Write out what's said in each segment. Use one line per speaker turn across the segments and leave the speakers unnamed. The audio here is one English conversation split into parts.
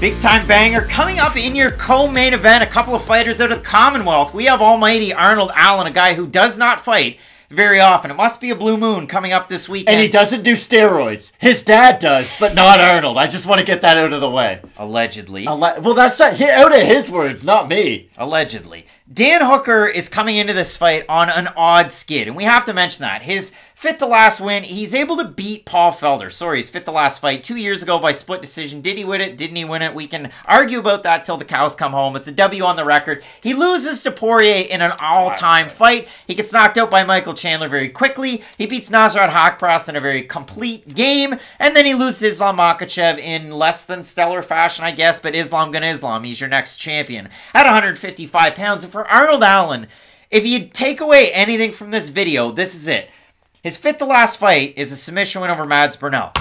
Big time banger coming up in your co-main event. A couple of fighters out of the Commonwealth. We have almighty Arnold Allen, a guy who does not fight very often. It must be a blue moon coming up this weekend.
And he doesn't do steroids. His dad does, but not Arnold. I just want to get that out of the way.
Allegedly.
Well, that's not, out of his words, not me.
Allegedly. Dan Hooker is coming into this fight on an odd skid, and we have to mention that. His fifth to last win, he's able to beat Paul Felder. Sorry, his fifth to last fight 2 years ago by split decision. Did he win it? Didn't he win it? We can argue about that till the cows come home. It's a W on the record. He loses to Poirier in an all-time fight. He gets knocked out by Michael Chandler very quickly. He beats Nasrat Haqparast in a very complete game, and then he loses to Islam Makhachev in less than stellar fashion, I guess, but Islam gonna Islam. He's your next champion at 155 pounds. And for Arnold Allen, if you take away anything from this video, this is it. His fifth to last fight is a submission win over Mads Burnell.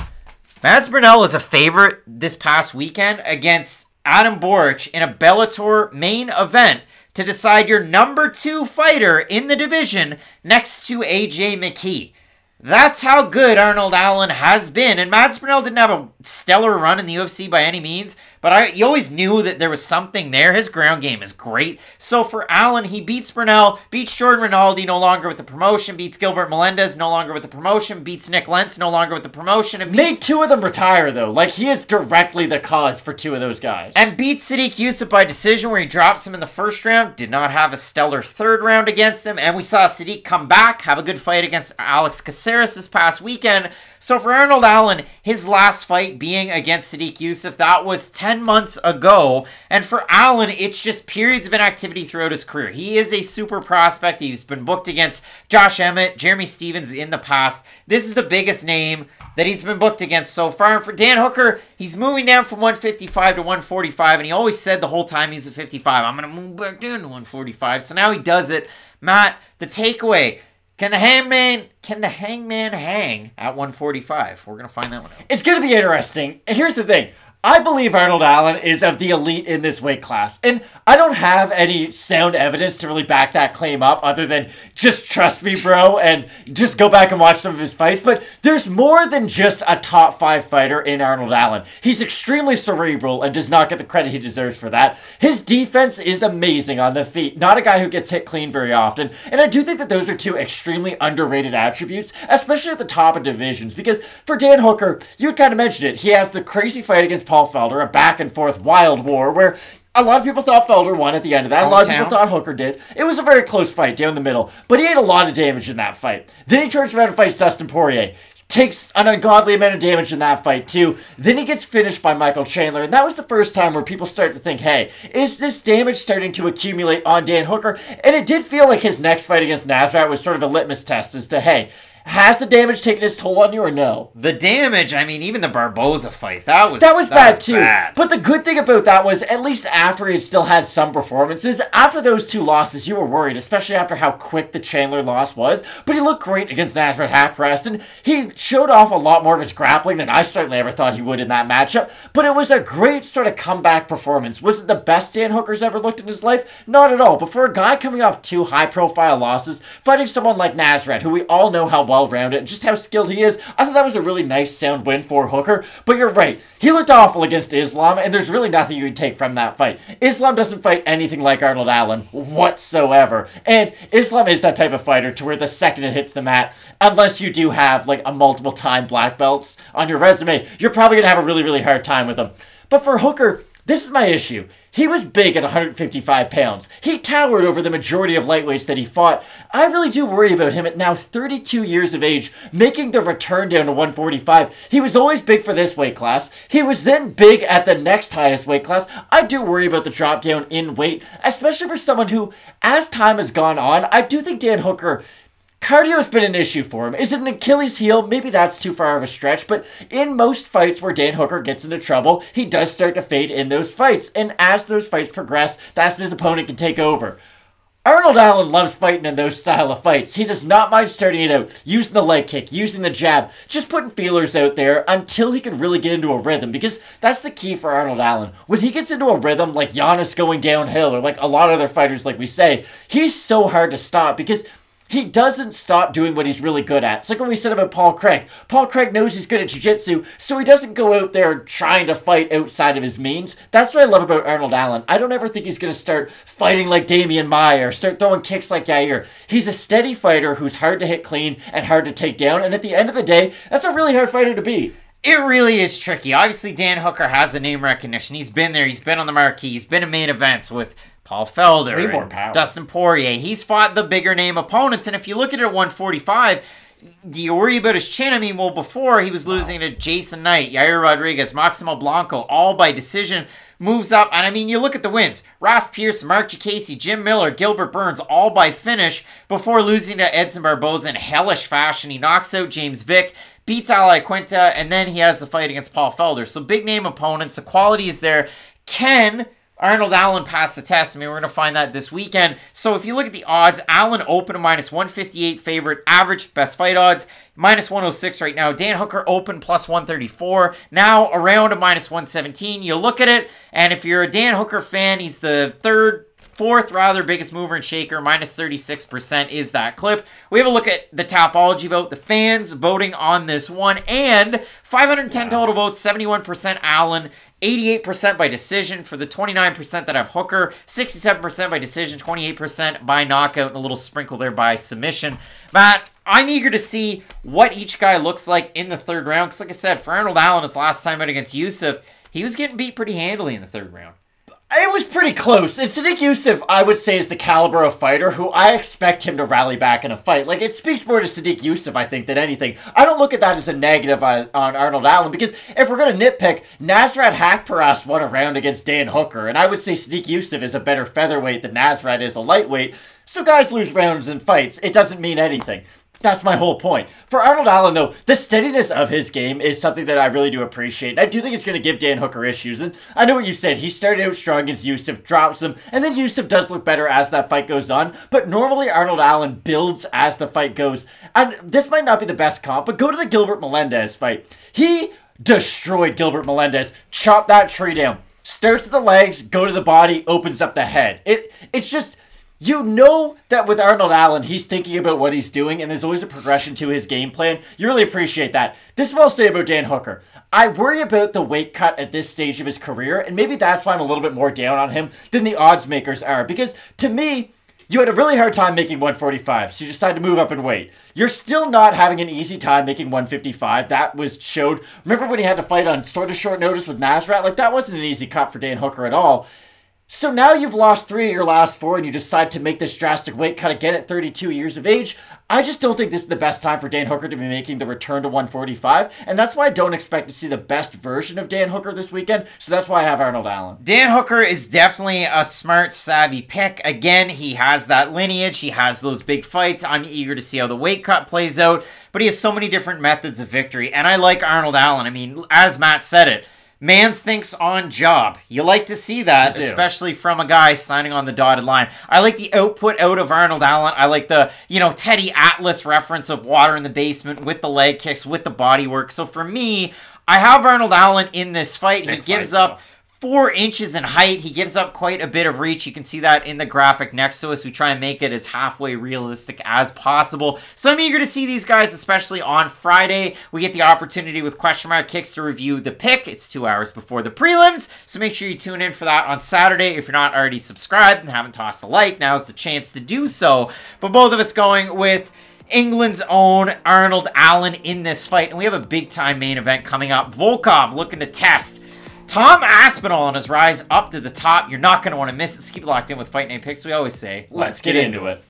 Mads Burnell was a favorite this past weekend against Adam Boric in a Bellator main event to decide your number 2 fighter in the division next to AJ McKee. That's how good Arnold Allen has been. And Mads Burnell didn't have a stellar run in the UFC by any means, but you always knew that there was something there. His ground game is great. So for Allen, he beats Burnell, beats Jordan Rinaldi, no longer with the promotion, beats Gilbert Melendez, no longer with the promotion, beats Nick Lentz, no longer with the promotion, and beats...
Made 2 of them retire, though. Like, he is directly the cause for 2 of those guys.
And beats Sadiq Yusuff by decision, where he drops him in the first round, did not have a stellar third round against him, and we saw Sadiq come back, have a good fight against Alex Caceres this past weekend. So for Arnold Allen, his last fight being against Sadiq Yusuff, that was 10 months ago. And for Allen, it's just periods of inactivity throughout his career. He is a super prospect. He's been booked against Josh Emmett, Jeremy Stevens in the past. This is the biggest name that he's been booked against so far. And for Dan Hooker, he's moving down from 155 to 145. And he always said the whole time he's at 55, I'm going to move back down to 145. So now he does it. Matt, the takeaway... Can the Hangman hang at 145? We're going to find that one out.
It's going to be interesting. And here's the thing. I believe Arnold Allen is of the elite in this weight class. And I don't have any sound evidence to really back that claim up other than just trust me, bro, and just go back and watch some of his fights. But there's more than just a top 5 fighter in Arnold Allen. He's extremely cerebral and does not get the credit he deserves for that. His defense is amazing on the feet. Not a guy who gets hit clean very often. And I do think that those are 2 extremely underrated attributes, especially at the top of divisions. Because for Dan Hooker, you kind of mentioned it. He has the crazy fight against Paul Felder, a back-and-forth wild war where a lot of people thought Felder won at the end of that. A lot of people thought Hooker did. It was a very close fight down the middle, but he had a lot of damage in that fight. Then he turns around and fights Dustin Poirier. Takes an ungodly amount of damage in that fight too. Then he gets finished by Michael Chandler, and that was the first time where people start to think, hey, is this damage starting to accumulate on Dan Hooker? And it did feel like his next fight against Nasrat was sort of a litmus test as to, hey, has the damage taken its toll on you or no?
The damage, I mean, even the Barboza fight, that was
bad too. But the good thing about that was, at least after he had still had some performances, after those 2 losses, you were worried, especially after how quick the Chandler loss was. But he looked great against Nasrat Haqparast, and he showed off a lot more of his grappling than I certainly ever thought he would in that matchup. But it was a great sort of comeback performance. Was it the best Dan Hooker's ever looked in his life? Not at all. But for a guy coming off 2 high-profile losses, fighting someone like Nasrat, who we all know how well-rounded and just how skilled he is, I thought that was a really nice sound win for Hooker. But you're right, he looked awful against Islam, and there's really nothing you can take from that fight. Islam doesn't fight anything like Arnold Allen whatsoever, and Islam is that type of fighter to where the second it hits the mat, unless you do have like a multiple-time black belts on your resume, you're probably going to have a really, really hard time with him. But for Hooker, this is my issue. He was big at 155 pounds. He towered over the majority of lightweights that he fought. I really do worry about him at now 32 years of age, making the return down to 145. He was always big for this weight class. He was then big at the next highest weight class. I do worry about the drop down in weight, especially for someone who, as time has gone on, I do think Dan Hooker... Cardio's been an issue for him. Is it an Achilles heel? Maybe that's too far of a stretch, but in most fights where Dan Hooker gets into trouble, he does start to fade in those fights, and as those fights progress, that's his opponent can take over. Arnold Allen loves fighting in those style of fights. He does not mind starting it out, using the leg kick, using the jab, just putting feelers out there until he can really get into a rhythm, because that's the key for Arnold Allen. When he gets into a rhythm, like Giannis going downhill, or like a lot of other fighters like we say, he's so hard to stop, because he doesn't stop doing what he's really good at. It's like what we said about Paul Craig. Paul Craig knows he's good at jiu-jitsu, so he doesn't go out there trying to fight outside of his means. That's what I love about Arnold Allen. I don't ever think he's going to start fighting like Damian Maia or start throwing kicks like Yair. He's a steady fighter who's hard to hit clean and hard to take down, and at the end of the day, that's a really hard fighter to beat.
It really is tricky. Obviously, Dan Hooker has the name recognition. He's been there. He's been on the marquee. He's been in main events with Paul Felder and Dustin Poirier. He's fought the bigger name opponents, and if you look at it at 145, do you worry about his chin? I mean, well, before he was losing to Jason Knight, Yair Rodriguez, Maximo Blanco, all by decision, moves up. And I mean, you look at the wins. Ross Pierce, Mark Jacasey, Jim Miller, Gilbert Burns, all by finish before losing to Edson Barboza in hellish fashion. He knocks out James Vick, beats Ali Quinta, and then he has the fight against Paul Felder. So big name opponents. The quality is there. Can Arnold Allen passed the test? I mean, we're going to find that this weekend. So if you look at the odds, Allen open a -158 favorite, average best fight odds, -106 right now. Dan Hooker open +134, now around a -117. You look at it, and if you're a Dan Hooker fan, he's the fourth biggest mover and shaker, -36% is that clip. We have a look at the Tapology vote, the fans voting on this one, and 510 total votes, 71% Allen, 88% by decision for the 29% that have Hooker, 67% by decision, 28% by knockout, and a little sprinkle there by submission. Matt, I'm eager to see what each guy looks like in the third round, because like I said, for Arnold Allen, his last time out against Youssef, he was getting beat pretty handily in the third round.
It was pretty close. And Sadiq Youssef, I would say, is the caliber of fighter who I expect him to rally back in a fight. Like, it speaks more to Sadiq Youssef, I think, than anything. I don't look at that as a negative on Arnold Allen, because if we're going to nitpick, Nasrat Haqparast won a round against Dan Hooker, and I would say Sadiq Youssef is a better featherweight than Nasrat is a lightweight. So guys lose rounds in fights. It doesn't mean anything. That's my whole point. For Arnold Allen, though, the steadiness of his game is something that I really do appreciate. And I do think it's going to give Dan Hooker issues. And I know what you said. He started out strong against Youssef, drops him, and then Youssef does look better as that fight goes on. But normally, Arnold Allen builds as the fight goes. And this might not be the best comp, but go to the Gilbert Melendez fight. He destroyed Gilbert Melendez, chopped that tree down, starts with the legs, go to the body, opens up the head. It's just... You know that with Arnold Allen, he's thinking about what he's doing, and there's always a progression to his game plan. You really appreciate that. This is what I'll say about Dan Hooker. I worry about the weight cut at this stage of his career, and maybe that's why I'm a little bit more down on him than the odds makers are. Because, to me, you had a really hard time making 145, so you decided to move up in weight. You're still not having an easy time making 155. That was showed. Remember when he had to fight on sort of short notice with Nasrat? Like, that wasn't an easy cut for Dan Hooker at all. So now you've lost 3 of your last 4 and you decide to make this drastic weight cut again at 32 years of age. I just don't think this is the best time for Dan Hooker to be making the return to 145. And that's why I don't expect to see the best version of Dan Hooker this weekend. So that's why I have Arnold Allen.
Dan Hooker is definitely a smart, savvy pick. Again, he has that lineage. He has those big fights. I'm eager to see how the weight cut plays out. But he has so many different methods of victory. And I like Arnold Allen. I mean, as Matt said it, man thinks on job. You like to see that, especially from a guy signing on the dotted line. I like the output out of Arnold Allen. I like the, Teddy Atlas reference of water in the basement with the leg kicks, with the body work. So for me, I have Arnold Allen in this fight. He gives up 4 inches in height. He gives up quite a bit of reach. You can see that in the graphic next to us. We try and make it as halfway realistic as possible. So I'm eager to see these guys, especially on Friday. We get the opportunity with Question Mark Kicks to review the pick. It's 2 hours before the prelims, so make sure you tune in for that on Saturday. If you're not already subscribed and haven't tossed a like, now's the chance to do so. But both of us going with England's own Arnold Allen in this fight. And we have a big-time main event coming up. Volkov looking to test Tom Aspinall on his rise up to the top. You're not going to want to miss it. So keep it locked in with Fight Night Picks. We always say,
let's get into it.